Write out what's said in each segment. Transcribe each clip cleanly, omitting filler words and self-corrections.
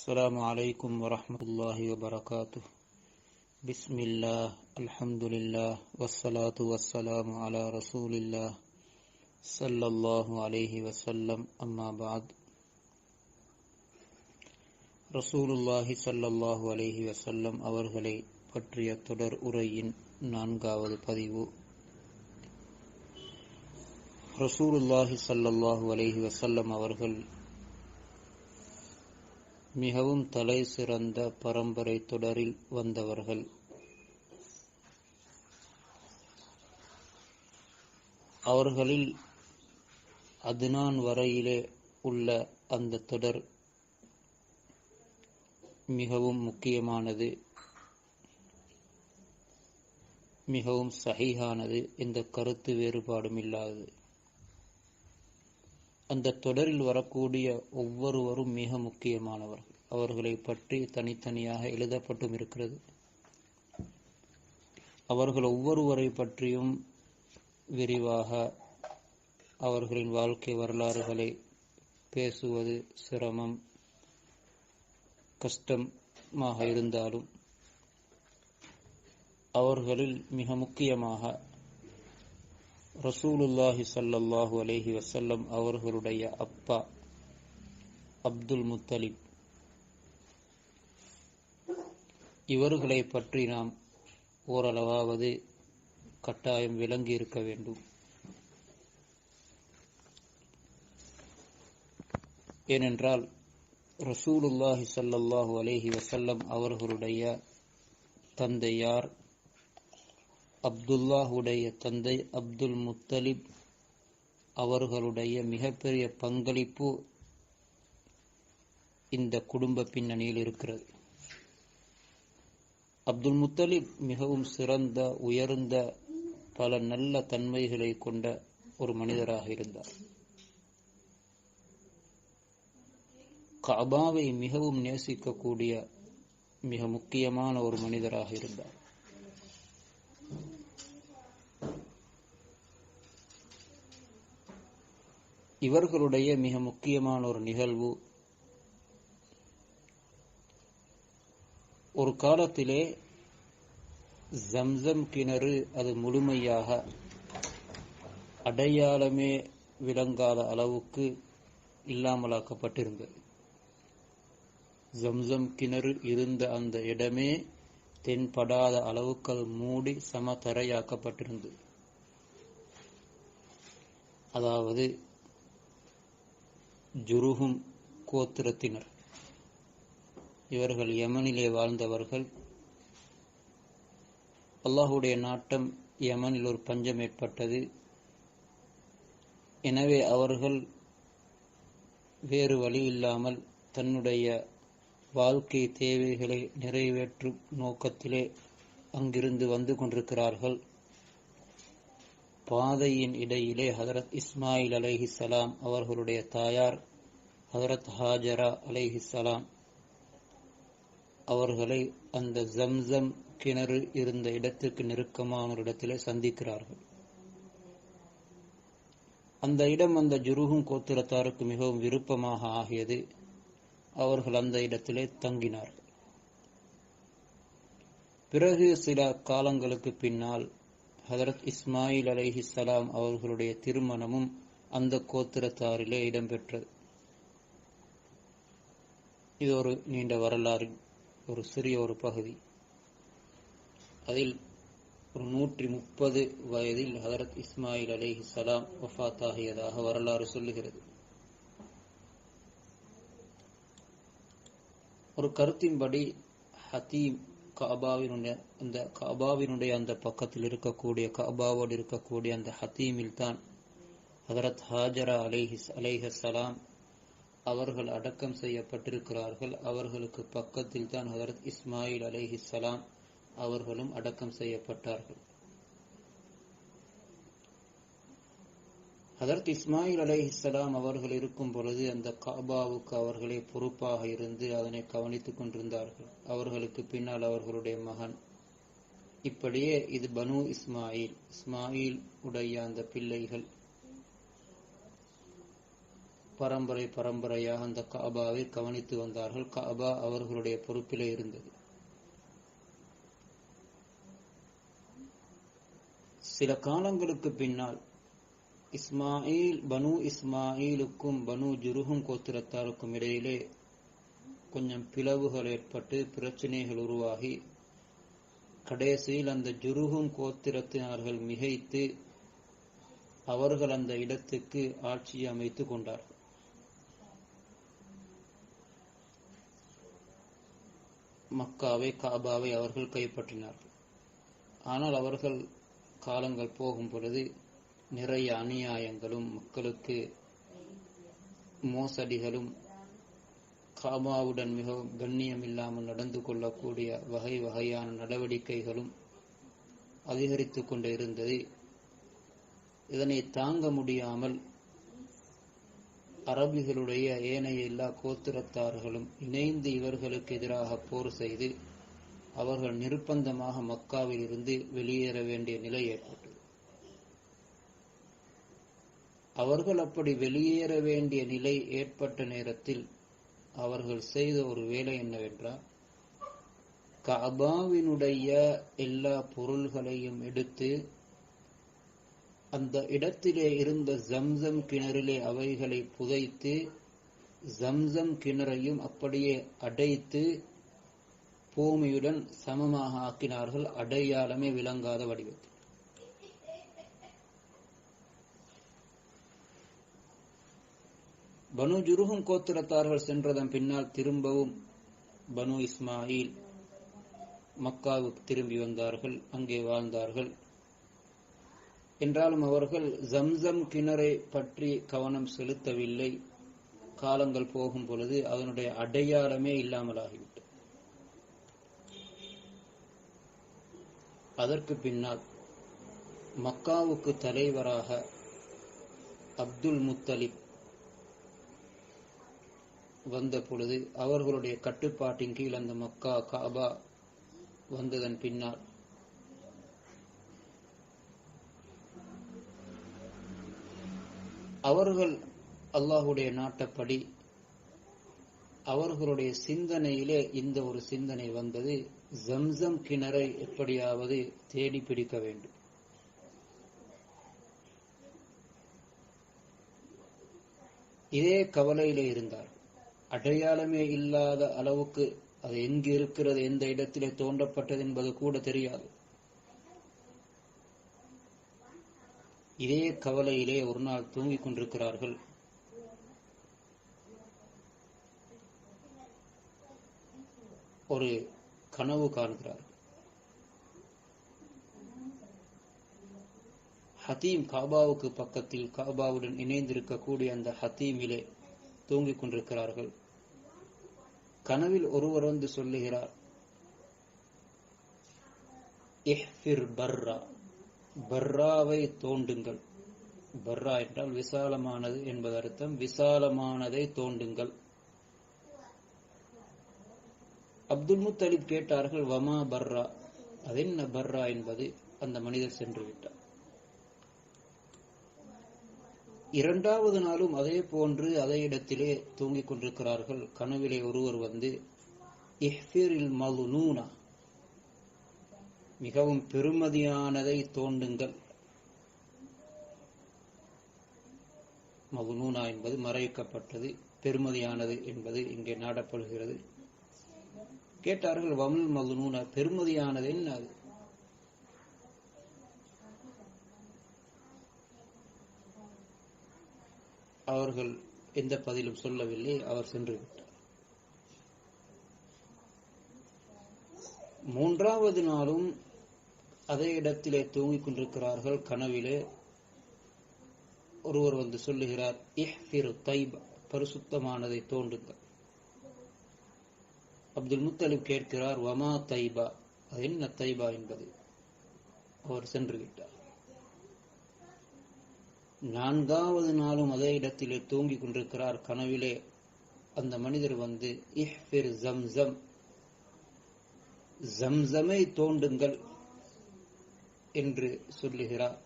السلام عليكم ورحمة الله وبركاته. بسم الله الحمد لله والصلاة والسلام على رسول الله صلى الله عليه وسلم. أما بعد. ரசூலுல்லாஹி ஸல்லல்லாஹு அலைஹி வஸல்லம் அவர்களை பற்றிய தொடர் உரையின் 4வது பதிவு. ரசூலுல்லாஹி ஸல்லல்லாஹு அலைஹி வஸல்லம் அவர்கள் மிகவும் தலை சிறந்த பரம்பரை தொடரில் வந்தவர்கள். அவர்களில் அத்னான் வரையிலே உள்ள அந்த தொடர் மிகவும் முக்கியமானது, மிகவும் சஹீஹானது, எந்த கருத்து வேறுபாடும் இல்லாதது. அந்த தொடரில் வரக்கூடிய ஒவ்வொருவரும் மிக முக்கியமானவர்கள். அவர்களை பற்றி தனித்தனியாக எழுதப்பட்டும் இருக்கிறது. அவர்கள் ஒவ்வொருவரை பற்றியும் விரிவாக அவர்களின் வாழ்க்கை வரலாறுகளை பேசுவது சிரமம், கஷ்டமாக இருந்தாலும் அவர்களில் மிக முக்கியமாக ரசூலுல்லாஹி ஸல்லல்லாஹு அலைஹி வஸல்லம் அவர்களுடைய அப்பா அப்துல் முத்தலிப், இவர்களை பற்றி நாம் ஓரளவாவது கட்டாயம் விளங்கி இருக்க வேண்டும். ஏனென்றால் ரசூலுல்லாஹி ஸல்லல்லாஹு அலைஹி வஸல்லம் அவர்களுடைய தந்தை யார்? அப்துல்லாஹுடைய தந்தை அப்துல் முத்தலிப். அவர்களுடைய மிகப்பெரிய பங்களிப்பு இந்த குடும்ப பின்னணியில் இருக்கிறது. அப்துல் முத்தலிப் மிகவும் சிறந்த, உயர்ந்த, பல நல்ல தன்மைகளை கொண்ட ஒரு மனிதராக இருந்தார். கஅபாவை மிகவும் நேசிக்கக்கூடிய மிக முக்கியமான ஒரு மனிதராக இருந்தார். இவர்களுடைய மிக முக்கியமான ஒரு நிகழ்வு, ஒரு காலத்திலே ஜம்சம் கிணறு அது முழுமையாக அடையாளமே விளங்காத அளவுக்கு இல்லாமலாக்கப்பட்டிருந்தது. ஜம்சம் கிணறு இருந்த அந்த இடமே தென்படாத அளவுக்கு அது மூடி சமதரையாக்கப்பட்டிருந்தது. அதாவது ஜுருஹும் கோத்திரத்தினர், இவர்கள் யமனிலே வாழ்ந்தவர்கள். அல்லாஹுடைய நாட்டம், யமனில் ஒரு பஞ்சம் ஏற்பட்டது. எனவே அவர்கள் வேறு வழி இல்லாமல் தன்னுடைய வாழ்க்கை தேவைகளை நிறைவேற்றும் நோக்கத்திலே அங்கிருந்து வந்து கொண்டிருக்கிறார்கள். பாதையின் இடையிலே ஹதரத் இஸ்மாயில் அலைஹிஸ்ஸலாம் அவர்களுடைய தாயார் ஹதரத் ஹாஜரா அலைஹிஸ்ஸலாம் அவர்களை அந்த ஜம்சம் கிணறு இருந்த இடத்திற்கு நெருக்கமான ஒரு இடத்திலே சந்திக்கிறார்கள். அந்த இடம் அந்த ஜுருஹும் கோத்திரத்தாருக்கு மிகவும் விருப்பமாக ஆகியது. அவர்கள் அந்த இடத்திலே தங்கினார்கள். பிறகு சில காலங்களுக்கு பின்னால் ஹதரத் இஸ்மாயில் அலைஹிஸ்ஸலாம் அவர்களுடைய திருமணமும் அந்த கோத்திரத்தாரிலே இடம்பெற்றது. இது ஒரு நீண்ட வரலாறு, ஒரு சிறிய ஒரு பகுதி. அதில் ஒரு 130 வயதில் ஹதரத் இஸ்மாயில் அலைஹிஸ்ஸலாம் வஃபாத் ஆகியதாக வரலாறு சொல்லுகிறது. ஒரு கருத்தின்படி ஹதீம் கஅபாவினுடைய அந்த பக்கத்தில் இருக்கக்கூடிய, கஅபாவோடு இருக்கக்கூடிய அந்த ஹதீமில் தான் ஹதரத் ஹாஜரா அலைஹிஸ்ஸலாம் அவர்கள் அடக்கம் செய்யப்பட்டிருக்கிறார்கள். அவர்களுக்கு பக்கத்தில் தான் ஹதரத் இஸ்மாயில் அலைஹிஸ்ஸலாம் அவர்களும் அடக்கம் செய்யப்பட்டார்கள். ஹதரத் இஸ்மாயில் அலைஹிஸ்ஸலாம் அவர்கள் இருக்கும் பொழுது அந்த கஅபாவுக்கு அவர்களே பொறுப்பாக இருந்து அதனை கவனித்துக் கொண்டிருந்தார்கள். அவர்களுக்கு பின்னால் அவர்களுடைய மகன். இப்படியே இது பனு இஸ்மாயில் உடைய அந்த பிள்ளைகள் பரம்பரை பரம்பரையாக அந்த கஅபாவை கவனித்து வந்தார்கள். கஅபா அவர்களுடைய பொறுப்பிலே இருந்தது. சில காலங்களுக்கு பின்னால் பனு இஸ்மாயிலுக்கும் பனு ஜுருஹும் கோத்திரத்தாருக்கும் இடையிலே கொஞ்சம் பிளவுகள் ஏற்பட்டு பிரச்சனைகள் உருவாகி கடைசியில் அந்த ஜுருஹும் கோத்திரத்தினர்கள் மிகைத்து அவர்கள் அந்த இடத்துக்கு ஆட்சி அமைத்துக் கொண்டார்கள். மக்காவை கஅபாவை அவர்கள் கைப்பற்றினார்கள். ஆனால் அவர்கள் காலங்கள் போகும் பொழுது நிறைய அநியாயங்களும் மக்களுக்கு மோசடிகளும் கஅபாவுடன் மிகவும் கண்ணியம் இல்லாமல் நடந்து கொள்ளக்கூடிய வகை வகையான நடவடிக்கைகளும் அதிகரித்துக் கொண்டே இருந்தது. இதனை தாங்க முடியாமல் அரபிகளுடைய ஏனைய எல்லா கோத்திரத்தார்களும் இணைந்து இவர்களுக்கு எதிராக போர் செய்து அவர்கள் நிர்பந்தமாக மக்காவில் இருந்து வெளியேற வேண்டிய நிலை ஏற்பட்டது. அவர்கள் அப்படி வெளியேற வேண்டிய நிலை ஏற்பட்ட நேரத்தில் அவர்கள் செய்த ஒரு வேலை என்னவென்றால், கஅபாவினுடைய எல்லா பொருள்களையும் எடுத்து அந்த இடத்திலே இருந்த ஜம்சம் கிணறிலே அவைகளை புதைத்து ஜம்சம் கிணறையும் அப்படியே அடைத்து பூமியுடன் சமமாக ஆக்கினார்கள், அடையாளமே விளங்காத வடிவத்தில். பனு ஜுருஹும் கோத்திரத்தார்கள் சென்றதன் பின்னால் திரும்பவும் பனு இஸ்மாயில் மக்காவுக்கு திரும்பி வந்தார்கள், அங்கே வாழ்ந்தார்கள். என்றாலும் அவர்கள் ஜம்சம் கிணறை பற்றி கவனம் செலுத்தவில்லை. காலங்கள் போகும் பொழுது அதனுடைய அடையாளமே இல்லாமலாகிவிட்டது. அதற்கு பின்னால் மக்காவுக்கு தலைவராக அப்துல் முத்தலிப் வந்த பொழுது அவர்களுடைய கட்டுப்பாட்டின் கீழ் அந்த மக்கா கஅபா வந்ததன் பின்னால் அவர்கள் அல்லாஹுடைய நாட்டப்படி அவர்களுடைய சிந்தனையிலே இந்த ஒரு சிந்தனை வந்தது, ஜம்சம் கிணறை எப்படியாவது தேடி பிடிக்க வேண்டும். இதே கவலையிலே இருந்தார். அடையாளமே இல்லாத அளவுக்கு அது எங்கு இருக்கிறது, எந்த இடத்திலே தோன்றப்பட்டது என்பது கூட தெரியாது. இதே கவலையிலே ஒரு நாள் தூங்கிக் கொண்டிருக்கிறார்கள். ஒரு கனவு காண்கிறார்கள். ஹதீம் காபாவுக்கு பக்கத்தில் காபாவுடன் இணைந்திருக்கக்கூடிய அந்த ஹதீமிலே தூங்கிக் கொண்டிருக்கிறார்கள். கனவில் ஒருவர் வந்து சொல்லுகிறார், இஹ்ஃபிர் பர்ரா, பர்ராவை தோண்டுங்கள். பர்ரா என்றால் விசாலமானது என்பது அர்த்தம். விசாலமானதை தோண்டுங்கள். அப்துல் முத்தலிப் கேட்டார்கள், வமா பர்ரா, அதென்ன பர்ரா என்பது. அந்த மனிதர் சென்று விட்டார். இரண்டாவது நாளும் அதே போன்று அதே இடத்திலே தூங்கிக் கொண்டிருக்கிறார்கள். கனவிலே ஒருவர் வந்து, இஹ்ஃபிரில் மல்நூனா, மிகவும் பெருமதியானதை தோண்டுங்கள். மல்நூனா என்பது மறைக்கப்பட்டது, பெருமதியானது என்பது இங்கே நாடப்படுகிறது. கேட்டார்கள், வமல் மல்நூனா, பெருமதியானது என்ன அது? அவர்கள் எந்த பதிலும் சொல்லவில்லை. அவர் சென்று விட்டார். மூன்றாவது நாளும் அதே இடத்திலே தூங்கிக் கொண்டிருக்கிறார்கள். கனவிலே ஒருவர் வந்து சொல்லுகிறார், இஹ்ஃபிர் தைபா, பரிசுத்தமானதை தோண்டுங்கள். அப்துல் முத்தலிப் கேட்கிறார், வமா தைபா, அது என்ன தைபா என்பது? அவர் சென்று விட்டார். நான்காவது நாளும் அதே இடத்திலே தூங்கிக் கொண்டிருக்கிறார். கனவிலே அந்த மனிதர் வந்து, இஹ்ஃபிர் ஜம்சம், ஜம்சமை தோண்டுங்கள் என்று சொல்லுகிறார்.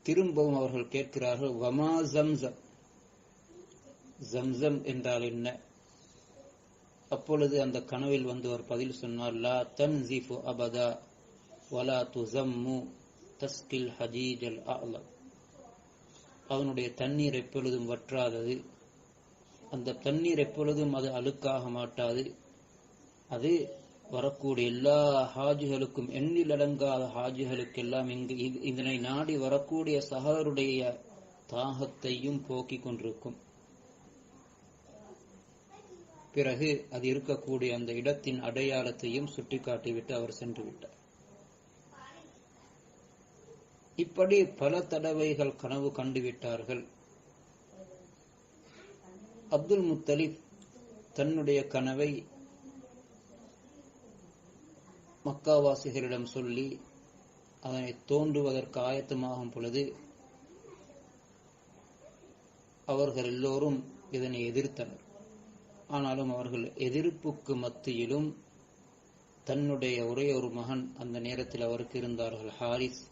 திரும்பவும் அவர்கள் கேட்கிறார்கள், வமா ஜம்சம், ஜம்சம் என்றால் என்ன? அப்பொழுது அந்த கனவில் வந்து ஒரு பதில் சொன்னார், லா தன்சிஃபு அபதா வலா துஸம்மு தஸ்கில் ஹஜீஜல் அஅலம். அவனுடைய தண்ணீர் எப்பொழுதும் வற்றாதது, அந்த தண்ணீர் எப்பொழுதும் அது அழுக்காக மாட்டாது, அது வரக்கூடிய எல்லா ஹாஜிகளுக்கும், எண்ணிலடங்காத ஹாஜிகளுக்கெல்லாம் இங்கு இதனை நாடி வரக்கூடிய சஹருடைய தாகத்தையும் போக்கிக் கொண்டிருக்கும். பிறகு அது இருக்கக்கூடிய அந்த இடத்தின் அடையாளத்தையும் சுட்டிக்காட்டிவிட்டு அவர் சென்று விட்டார். இப்படி பல தடவைகள் கனவு கண்டுவிட்டார்கள். அப்துல் முத்தலிப் தன்னுடைய கனவை மக்காவாசிகளிடம் சொல்லி அதனை தோன்றுவதற்கு ஆயத்தமாகும் பொழுது அவர்கள் எல்லோரும் இதனை எதிர்த்தனர். ஆனாலும் அவர்கள் எதிர்ப்புக்கு மத்தியிலும் தன்னுடைய ஒரே ஒரு மகன் அந்த நேரத்தில் அவருக்கு இருந்தார்கள், ஹாரிஸ்.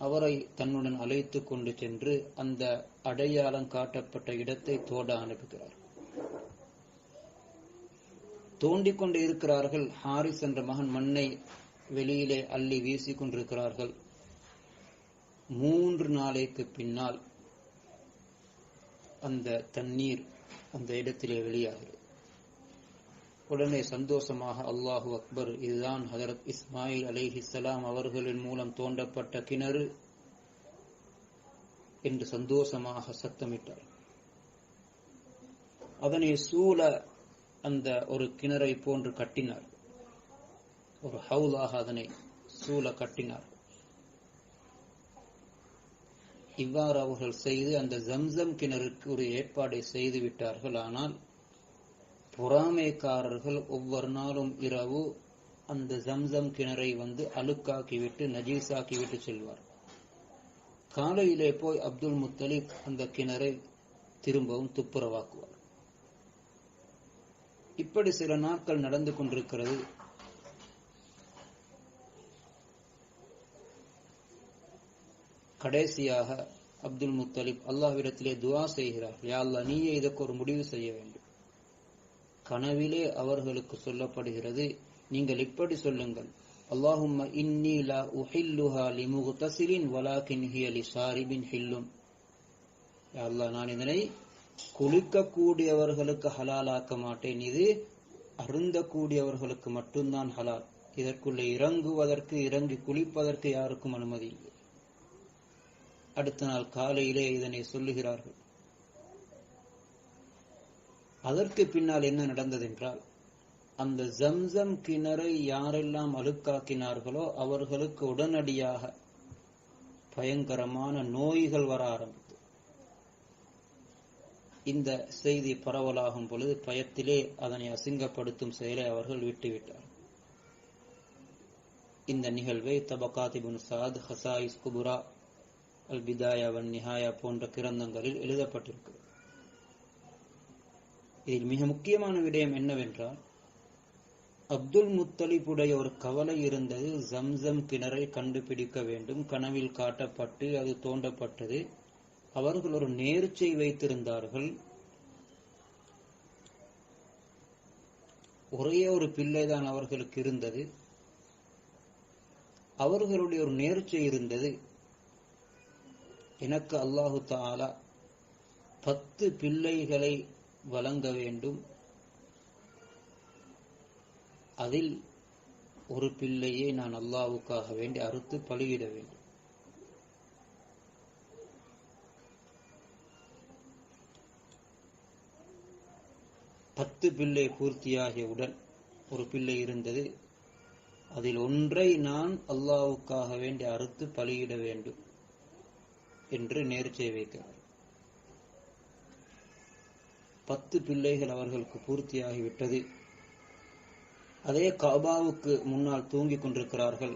அவரை தன்னுடன் அழைத்து கொண்டு சென்று அந்த அடையாளம் காட்டப்பட்ட இடத்தை தோண்ட அனுப்புகிறார். தோண்டிக் கொண்டு இருக்கிறார்கள். ஹாரிஸ் என்ற மகன் மண்ணை வெளியிலே அள்ளி வீசிக் கொண்டிருக்கிறார்கள். 3 நாளைக்கு பின்னால் அந்த தண்ணீர் அந்த இடத்திலே வெளியாகிறது. உடனே சந்தோஷமாக அல்லாஹு அக்பர், இதுதான் ஹஜரத் இஸ்மாயில் அலைஹிஸ்ஸலாம் அவர்களின் மூலம் தோண்டப்பட்ட கிணறு என்று சந்தோஷமாக சத்தமிட்டார். அதனை சூழ அந்த ஒரு கிணறை போன்று கட்டினார், ஒரு ஹவுலாக அதனை சூழ கட்டினார். இவ்வாறு அவர்கள் செய்து அந்த ஜம்சம் கிணறுக்கு ஒரு ஏற்பாடை செய்து விட்டார்கள். ஆனால் பொறாமைக்காரர்கள் ஒவ்வொரு நாளும் இரவு அந்த ஜம்சம் கிணறை வந்து அழுக்காக்கிவிட்டு நஜீஸாக்கிவிட்டு செல்வார். காலையிலே போய் அப்துல் முத்தலிப் அந்த கிணறை திரும்பவும் துப்புரவாக்குவார். இப்படி சில நாட்கள் நடந்து கொண்டிருக்கிறது. கடைசியாக அப்துல் முத்தலிப் அல்லாஹ்விடத்திலே துஆ செய்கிறார், யா அல்லாஹ், நீயே இதற்கு ஒரு முடிவு செய்ய வேண்டும். கனவிலே அவர்களுக்கு சொல்லப்படுகிறது, நீங்கள் இப்படி சொல்லுங்கள், அல்லாஹும்ம இன்னி லா உஹில்லுஹா லிமுக்தஸிலின் வலாகின் ஹிய லிஷாரிபின் ஹில்லுன். யா அல்லாஹ், நான் இதனை குளிக்கக்கூடியவர்களுக்கு ஹலாலாக்க மாட்டேன், இது அருந்தக்கூடியவர்களுக்கு மட்டும்தான் ஹலால். இதற்குள்ளே இறங்கி குளிப்பதற்கு யாருக்கும் அனுமதி இல்லை. அடுத்த நாள் காலையிலே இதனை சொல்லுகிறார்கள். அதற்கு பின்னால் என்ன நடந்தது என்றால், அந்த ஜம்சம் கிணறை யாரெல்லாம் அழுக்காக்கினார்களோ அவர்களுக்கு உடனடியாக பயங்கரமான நோய்கள் வர ஆரம்பித்தது. இந்த செய்தி பரவலாகும் பொழுது பயத்திலே அதனை அசிங்கப்படுத்தும் செயலை அவர்கள் விட்டுவிட்டார்கள். இந்த நிகழ்வை தபகாத் இப்னு சஅத், ஹசாயிஸ் குபுரா, அல் பிதாயா வன் நிஹாயா போன்ற கிரந்தங்களில் எழுதப்பட்டிருக்கிறது. இதில் மிக முக்கியமான விடயம் என்னவென்றால், அப்துல் முத்தலிபுடைய ஒரு கவலை இருந்தது, ஜம்சம் கிணறை கண்டுபிடிக்க வேண்டும். கனவில் காட்டப்பட்டு அது தோண்டப்பட்டது. அவர்கள் ஒரு நேர்ச்சை வைத்திருந்தார்கள். ஒரே ஒரு பிள்ளைதான் அவர்களுக்கு இருந்தது. அவர்களுடைய ஒரு நேர்ச்சை இருந்தது, எனக்கு அல்லாஹு தஆலா 10 பிள்ளைகளை வழங்க வேண்டும், அதில் ஒரு பிள்ளையை நான் அல்லாஹ்வுக்காக வேண்டி அறுத்து பலியிட வேண்டும். பத்து பிள்ளை பூர்த்தியாகியவுடன் ஒரு பிள்ளை இருந்தது, அதில் ஒன்றை நான் அல்லாஹ்வுக்காக வேண்டி அறுத்து பலியிட வேண்டும் என்று நேர்ச்சை வைக்கிறார். 10 பிள்ளைகள் அவர்களுக்கு பூர்த்தியாகிவிட்டது. அதே கஅபாவுக்கு முன்னால் தூங்கிக் கொண்டிருக்கிறார்கள்.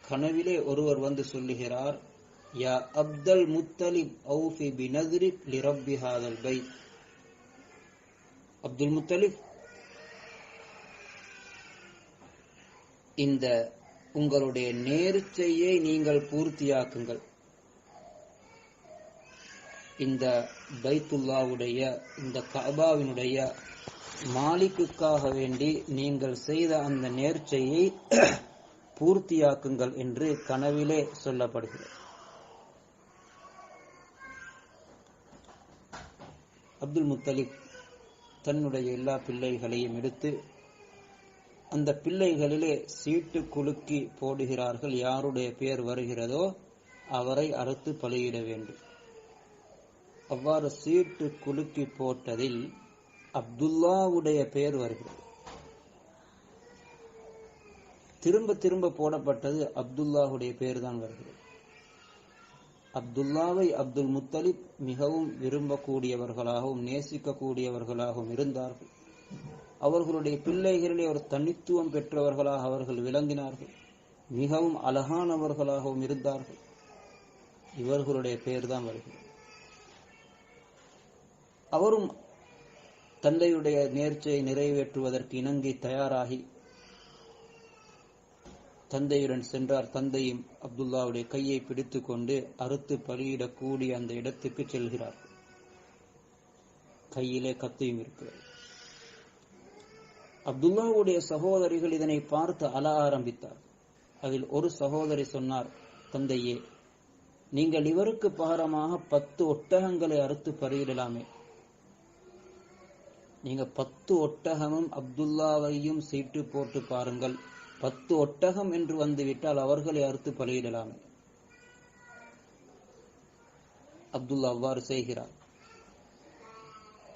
கனவிலே ஒருவர் வந்து சொல்லுகிறார், யா அப்துல் முத்தலிப் அவுஃபி பினத்ரிக் லிரப்பி ஹாதல் பைத். அப்துல் முத்தலிப், இந்த உங்களுடைய நேர்ச்சையை நீங்கள் பூர்த்தியாக்குங்கள். இந்த பைத்துல்லாவுடைய இந்த கஅபாவினுடைய மாலிக்குக்காக வேண்டி நீங்கள் செய்த அந்த நேர்ச்சையை பூர்த்தியாக்குங்கள் என்று கனவிலே சொல்லப்படுகிறது. அப்துல் முத்தலிப் தன்னுடைய எல்லா பிள்ளைகளையும் எடுத்து அந்த பிள்ளைகளிலே சீட்டு குலுக்கி போடுகிறார்கள். யாருடைய பெயர் வருகிறதோ அவரை அறுத்து பலியிட வேண்டும். அவ்வாறு சீட்டு குலுக்கி போட்டதில் அப்துல்லாவுடைய பெயர் வருகிறது. திரும்ப திரும்ப போடப்பட்டது அப்துல்லாவுடைய பெயர் தான் வருகிறது. அப்துல்லாவை அப்துல் முத்தலிப் மிகவும் விரும்பக்கூடியவர்களாகவும் நேசிக்கக்கூடியவர்களாகவும் இருந்தார்கள். அவர்களுடைய பிள்ளைகளிலே ஒரு தனித்துவம் பெற்றவர்களாக அவர்கள் விளங்கினார்கள். மிகவும் அழகானவர்களாகவும் இருந்தார்கள். இவர்களுடைய பெயர் தான் வருகிறது. அவரும் தந்தையுடைய நேர்ச்சையை நிறைவேற்றுவதற்கு இணங்கி தயாராகி தந்தையுடன் சென்றார். தந்தையும் அப்துல்லாவுடைய கையை பிடித்துக் கொண்டு அறுத்து பலியிடக்கூடிய அந்த இடத்துக்கு செல்கிறார். கையிலே கத்தியும் இருக்கிறது. அப்துல்லாவுடைய சகோதரிகள் இதனை பார்த்து அழ ஆரம்பித்தார். அதில் ஒரு சகோதரி சொன்னார், தந்தையே, நீங்கள் இவருக்கு பகரமாக 10 ஒட்டகங்களை அறுத்து பலியிடலாமே. நீங்க 10 ஒட்டகமும் அப்துல்லாவையும் சீட்டு போட்டு பாருங்கள். 10 ஒட்டகம் என்று வந்துவிட்டால் அவர்களை அறுத்து பலியிடலாமே. அப்துல்லா அவ்வாறு செய்கிறார்.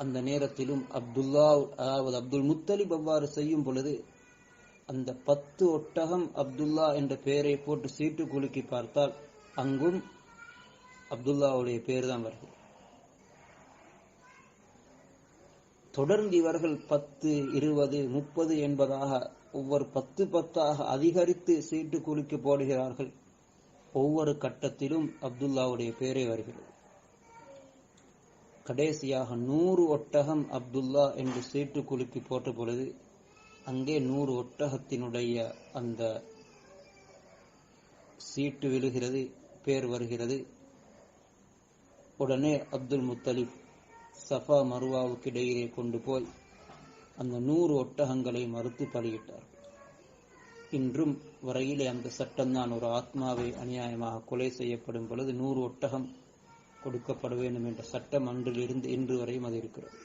அந்த நேரத்திலும் அப்துல் முத்தலிப் அவ்வாறு செய்யும் பொழுது அந்த 10 ஒட்டகம் அப்துல்லா என்ற பெயரை போட்டு சீட்டு குலுக்கி பார்த்தால் அங்கும் அப்துல்லாவுடைய பெயர் தான் வருகிறது. தொடர்ந்து இவர்கள் 10, 20, 30 என்பதாக ஒவ்வொரு 10 அதிகரித்து சீட்டு குலுக்கி போடுகிறார்கள். ஒவ்வொரு கட்டத்திலும் அப்துல்லாவுடைய பெயரே வருகிறது. கடைசியாக 100 ஒட்டகம் அப்துல்லா என்று சீட்டு குலுக்கி போட்ட பொழுது அங்கே 100 ஒட்டகத்தினுடைய அந்த சீட்டு விழுகிறது, பேர் வருகிறது. உடனே அப்துல் முத்தலிப் சஃபா மருவாவுக்கு இடையிலே கொண்டு போய் அந்த 100 ஒட்டகங்களை மறுத்து பலியிட்டார். இன்றும் வரையிலே அந்த சட்டம்தான். ஒரு ஆத்மாவை அநியாயமாக கொலை செய்யப்படும் பொழுது 100 ஒட்டகம் கொடுக்கப்பட வேண்டும் என்ற சட்டம் அன்றிலிருந்து இன்று வரையும் அது இருக்கிறது.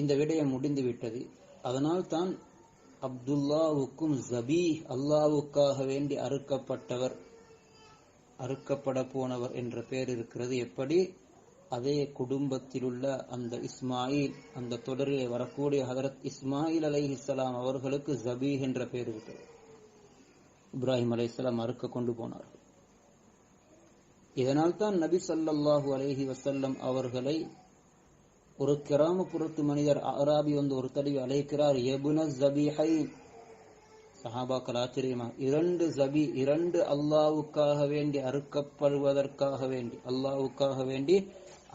இந்த விடயம் முடிந்துவிட்டது. அதனால் தான் அப்துல்லாவுக்கும் ஜபீ, அல்லாவுக்காக வேண்டி அறுக்கப்பட்டவர், அறுக்கப்பட போனவர் என்ற பெயர் இருக்கிறது. எப்படி அதே குடும்பத்தில் உள்ள அந்த இஸ்மாயில், அந்த தொடரிலே வரக்கூடிய ஹதரத் இஸ்மாயில் அலைஹிஸ்ஸலாம் அவர்களுக்கு ஜபீ என்ற பெயர் இருக்கிறது. இப்ராஹிம் அலைஹிஸ்ஸலாம் அறுக்க கொண்டு போனார்கள். இதனால் தான் நபி ஸல்லல்லாஹு அலைஹி வஸல்லம் அவர்களை ஒரு கிராமப்புறத்து மனிதர் அராபி வந்து ஒரு தடவை அழைக்கிறார், யபுன ஜபீஹைன். சஹாபாக்கள் ஆச்சரியமா, 2 ஜபீ, 2 அல்லாஹ்வுக்காக வேண்டி அறுக்கப்படுவதற்காக வேண்டி, அல்லாஹ்வுக்காக வேண்டி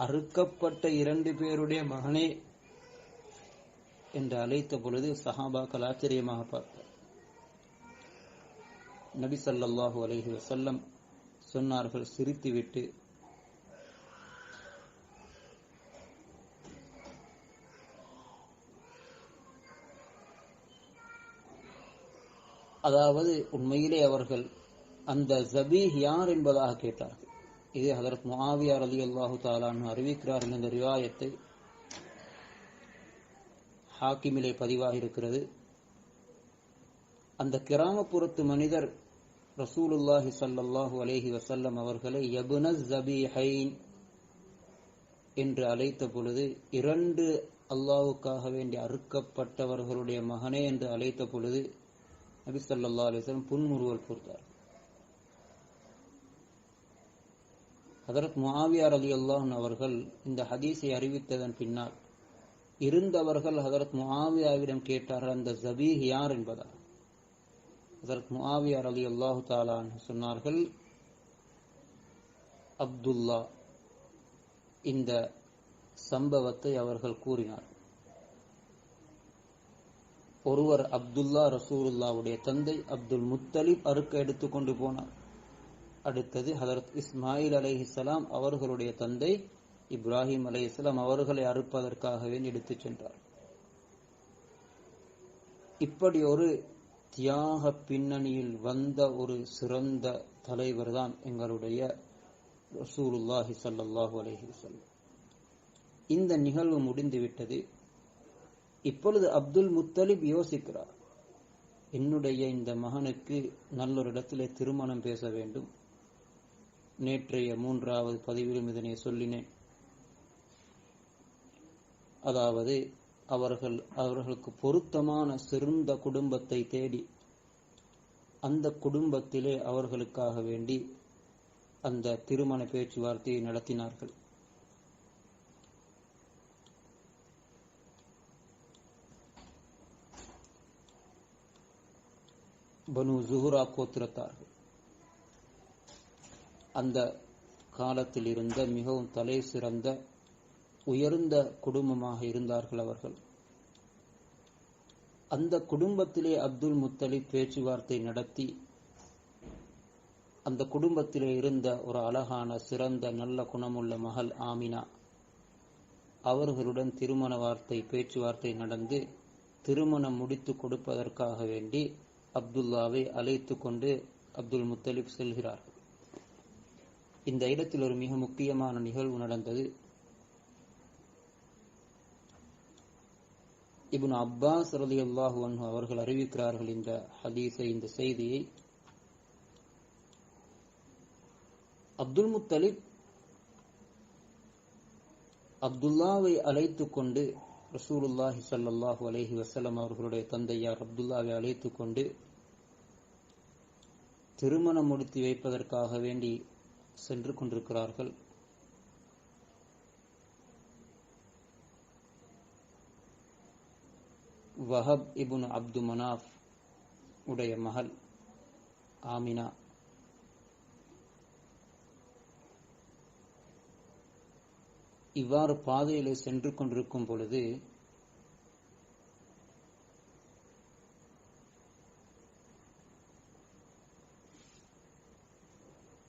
அறுக்கப்பட்ட 2 பேருடைய மகனே என்று அழைத்த பொழுது சஹாபாக்கள் ஆச்சரியமாக பார்த்தார். நபி ஸல்லல்லாஹு அலைஹி வஸல்லம் சொன்னார்கள் சிரித்துவிட்டு, அதாவது உண்மையிலே அவர்கள் அந்த ஜபீஹ் யார் என்பதாக கேட்டார்கள். இது ஹதரத் முஆவியா ரலியல்லாஹு தஆலா அன்ஹு அறிவிக்கிறார்கள். இந்த ரிவாயத்தை ஹாக்கிமிலே பதிவாக இருக்கிறது. அந்த கிராமப்புறத்து மனிதர் ரசூலுல்லாஹி ஸல்லல்லாஹு அலைஹி வஸல்லம் அவர்களை யபுன ஜபீஹைன் என்று அழைத்த பொழுது, 2 அல்லாஹ்வுக்காக வேண்டி அறுக்கப்பட்டவர்களுடைய மகனே என்று அழைத்த பொழுது நபி ஸல்லல்லாஹு அலைஹி வஸல்லம் புன்முறுவல் பூத்தார். ஹதரத் முஆவியா ரலியல்லாஹு அன்ஹு அவர்கள் இந்த ஹதீஸை அறிவித்ததன் பின்னால் இருந்தவர்கள் ஹதரத் முஆவியாவிடம் கேட்டார்கள், அந்த ஜபீஹ் யார் என்பதா. ஹதரத் முஆவியா ரலியல்லாஹு தஆலா அன்ஹு சொன்னார்கள், அப்துல்லா. இந்த சம்பவத்தை அவர்கள் கூறினார். ஒருவர் அப்துல்லா ரசூலுல்லாவுடைய தந்தை அப்துல் முத்தலிப் அறுக்க எடுத்துக்கொண்டு போனார். அடுத்தது ஹதரத் இஸ்மாயில் அலைஹிஸ்ஸலாம் அவர்களுடைய தந்தை இப்ராஹிம் அலைஹிஸ்ஸலாம் அவர்களை அறுப்பதற்காகவே எடுத்துச் சென்றார். இப்படி ஒரு தியாக பின்னணியில் வந்த ஒரு சிறந்த தலைவர் தான் எங்களுடைய ரசூலுல்லாஹி ஸல்லல்லாஹு அலைஹி வஸல்லம். இந்த நிகழ்வு முடிந்துவிட்டது. இப்பொழுது அப்துல் முத்தலிப் யோசிக்கிறார், என்னுடைய இந்த மகனுக்கு நல்லொரு இடத்திலே திருமணம் பேச வேண்டும். நேற்றைய 3வது பதிவிலும் இதனை சொல்லினேன். அதாவது அவர்களுக்கு பொருத்தமான சிறந்த குடும்பத்தை தேடி அந்த குடும்பத்திலே அவர்களுக்காக வேண்டி அந்த திருமண பேச்சுவார்த்தையை நடத்தினார்கள். பனு ஜுஹ்ரா கோத்திரத்தார்கள். அந்த காலத்தில் இருந்த மிகவும் தலை சிறந்த உயர்ந்த குடும்பமாக இருந்தார்கள் அவர்கள். அந்த குடும்பத்திலே அப்துல் முத்தலிப் பேச்சுவார்த்தை நடத்தி அந்த குடும்பத்திலே இருந்த ஒரு அழகான சிறந்த நல்ல குணமுள்ள மகள் ஆமினா அவர்களுடன் திருமண பேச்சுவார்த்தை நடந்து திருமணம் முடித்து கொடுப்பதற்காக வேண்டி அப்துல்லாவை அழைத்து கொண்டு அப்துல் முத்தலிப் செல்கிறார்கள். இந்த இடத்தில் ஒரு மிக முக்கியமான நிகழ்வு நடந்தது. இப்னு அப்பாஸ் ரலியல்லாஹு அன்ஹு அவர்கள் அறிவிக்கிறார்கள் இந்த ஹதீஸை, இந்த செய்தியை. அப்துல் முத்தலிப் அப்துல்லாவை அழைத்து கொண்டு ரசூலுல்லாஹி ஸல்லல்லாஹு அலைஹி வஸல்லம் அவர்களுடைய தந்தையார் அப்துல்லாவை அழைத்து கொண்டு திருமணம் முடித்து வைப்பதற்காக வேண்டி சென்று கொண்டிருக்கிறார்கள். வஹப் இப்னு அப்து மனாஃப் உடைய மகள் ஆமினா இவ்வாறு பாதையிலே சென்று கொண்டிருக்கும் பொழுது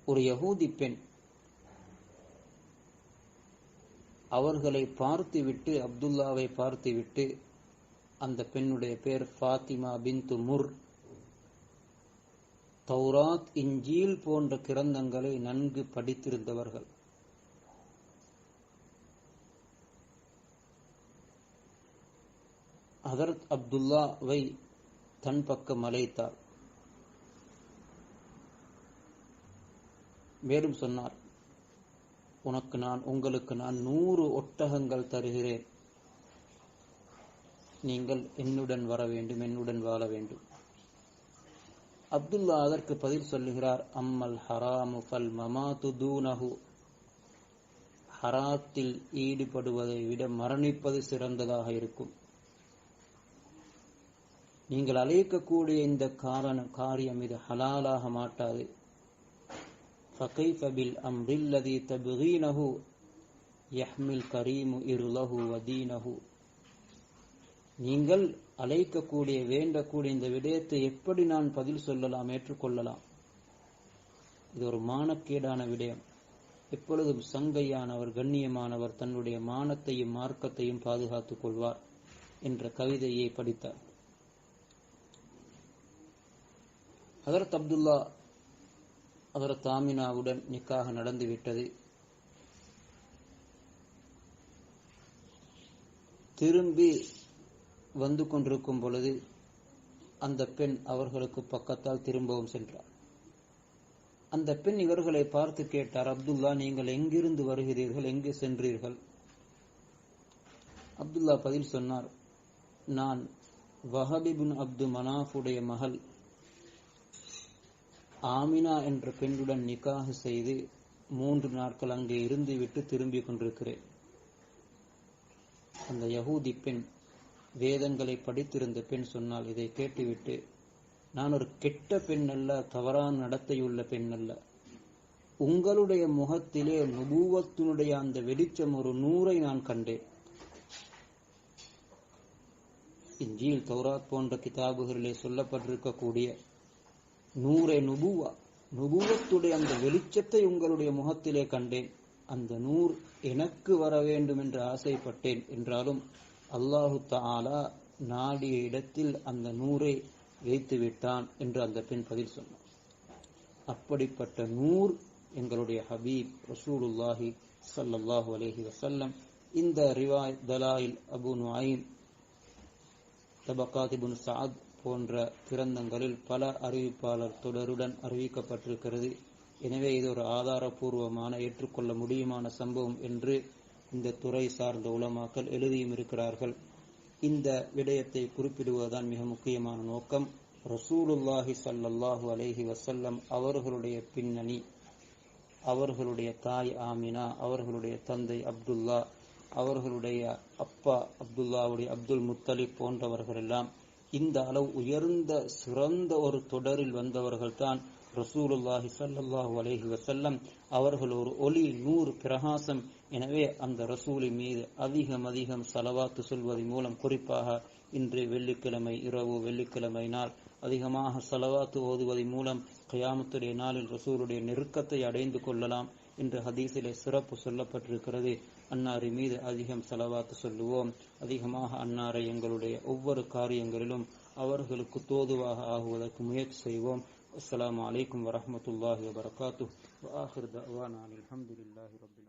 ஒரு யகூதி பெண் அவர்களை பார்த்துவிட்டு, அப்துல்லாவை பார்த்துவிட்டு, அந்த பெண்ணுடைய பேர் ஃபாத்திமா பின்து முர், தௌராத் இன்ஜீல் போன்ற கிரந்தங்களை நன்கு படித்திருந்தவர்கள். ஹதரத் அப்துல்லாவை தன் பக்கம் அழைத்தார். மேலும் சொன்னார், உங்களுக்கு நான் 100 ஒட்டகங்கள் தருகிறேன், நீங்கள் என்னுடன் வர வேண்டும், என்னுடன் வாழ வேண்டும். அப்துல்லா அதற்கு பதில் சொல்லுகிறார், அம்மல் ஹராமு ஃபல் மமாது தூனஹு, ஹராத்தில் ஈடுபடுவதை விட மரணிப்பது சிறந்ததாக இருக்கும். நீங்கள் அழைக்கக்கூடிய இந்த காரியம் இது ஹலாலாக மாட்டாது. فَكَيْفَ بِالْأَمْرِ الَّذِي تَبْغِينَهُ يَحْمِي الْكَرِيمُ إِرْضَهُ وَدِينَهُ. நீங்கள் அழைக்கக்கூடிய வேண்டக்கூடிய இந்த விடயத்தை எப்படி நான் பதில் சொல்லலாம், ஏற்றுக்கொள்ளலாம்? இது ஒரு மானக்கேடான விடயம். எப்பொழுதும் சங்கையானவர், கண்ணியமானவர் தன்னுடைய மானத்தையும் மார்க்கத்தையும் பாதுகாத்துக் கொள்வார் என்ற கவிதையை படித்தார். ஹதரத் அப்துல்லா ஹதரத் ஆமினாவுடன் நிக்காக நடந்துவிட்டது. திரும்பி வந்து கொண்டிருக்கும் பொழுது அந்த பெண் அவர்களுக்கு பக்கத்தால் திரும்பவும் சென்றார். அந்த பெண் இவர்களை பார்த்து கேட்டார், அப்துல்லா, நீங்கள் எங்கிருந்து வருகிறீர்கள், எங்கு சென்றீர்கள்? அப்துல்லா பதில் சொன்னார், நான் வஹப் இப்னு அப்து மனாஃபுடைய மகள் ஆமினா என்ற பெண்ணுடன் நிக்காஹ் செய்து 3 நாட்கள் அங்கே இருந்துவிட்டு திரும்பிக் கொண்டிருக்கிறேன். அந்த யகூதி பெண், வேதங்களை படித்திருந்த பெண் சொன்னால், இதை கேட்டுவிட்டு, நான் ஒரு கெட்ட பெண் அல்ல, தவறான நடத்தையுள்ள பெண் அல்ல, உங்களுடைய முகத்திலே நுபுவத்தினுடைய அந்த வெளிச்சம் ஒரு நூரை நான் கண்டேன். இன்ஜீல், தௌராத் போன்ற கிதாபுகளிலே சொல்லப்பட்டிருக்கக்கூடிய நூரே நுபுவா, நுபுவத்துடைய அந்த வெளிச்சத்தை உங்களுடைய முகத்திலே கண்டேன், அந்த நூர் எனக்கு வர வேண்டும் என்று ஆசைப்பட்டேன் என்றாலும் அல்லாஹு தஆலா நாடிய இடத்தில் அந்த நூரை வைத்து விட்டான் என்று அந்த பெண் பதில் சொன்னார். அப்படிப்பட்ட நூர் எங்களுடைய ஹபீப் ரசூலுல்லாஹி ஸல்லல்லாஹு அலைஹி வஸல்லம். இந்த ரிவாயத் தலாயில் அபு நுஐம், தபகாத் இப்னு சஅத் போன்ற கிரந்தங்களில் பல அறிவிப்பாளர் தொடருடன் அறிவிக்கப்பட்டிருக்கிறது. எனவே இது ஒரு ஆதாரபூர்வமான ஏற்றுக்கொள்ள முடியுமான சம்பவம் என்று இந்த துறை சார்ந்த உலமாக்கள் எழுதியும் இருக்கிறார்கள். இந்த விடயத்தை குறிப்பிடுவதுதான் மிக முக்கியமான நோக்கம். ரசூலுல்லாஹி ஸல்லல்லாஹு அலைஹி வஸல்லம் அவர்களுடைய பின்னணி, அவர்களுடைய தாய் ஆமினா, அவர்களுடைய தந்தை அப்துல்லா, அவர்களுடைய அப்பா அப்துல்லாவுடைய அப்துல் முத்தலிப் போன்றவர்கள் எல்லாம் இந்த அளவு உயர்ந்த சிறந்த ஒரு தொடரில் வந்தவர்கள் தான் ரசூலுல்லாஹி ஸல்லல்லாஹு அலைஹி வஸல்லம். அவர்கள் ஒரு ஒளி, நூறு, பிரகாசம். எனவே அந்த ரசூலின் மீது அதிகம் ஸலவாத்து சொல்வதன் மூலம், குறிப்பாக இன்று வெள்ளிக்கிழமை இரவு, வெள்ளிக்கிழமை நாள் அதிகமாக ஸலவாத்து ஓதுவதன் மூலம் கியாமத்துடைய நாளில் ரசூலுடைய நெருக்கத்தை அடைந்து கொள்ளலாம் என்று ஹதீஸிலே சிறப்பு சொல்லப்பட்டிருக்கிறது. அன்னாரை மீது அதிகம் ஸலவாத்து சொல்லுவோம். அதிகமாக அன்னாரை எங்களுடைய ஒவ்வொரு காரியங்களிலும் அவர்களுக்கு தோதுவாக ஆகுவதற்கு முயற்சி செய்வோம். அஸ்ஸலாமு அலைக்கும் வரஹ்மத்துல்லாஹி வபரகாத்துஹு. வஆகிரு தஅவானா அல்ஹம்துலில்லாஹி ரப்பில்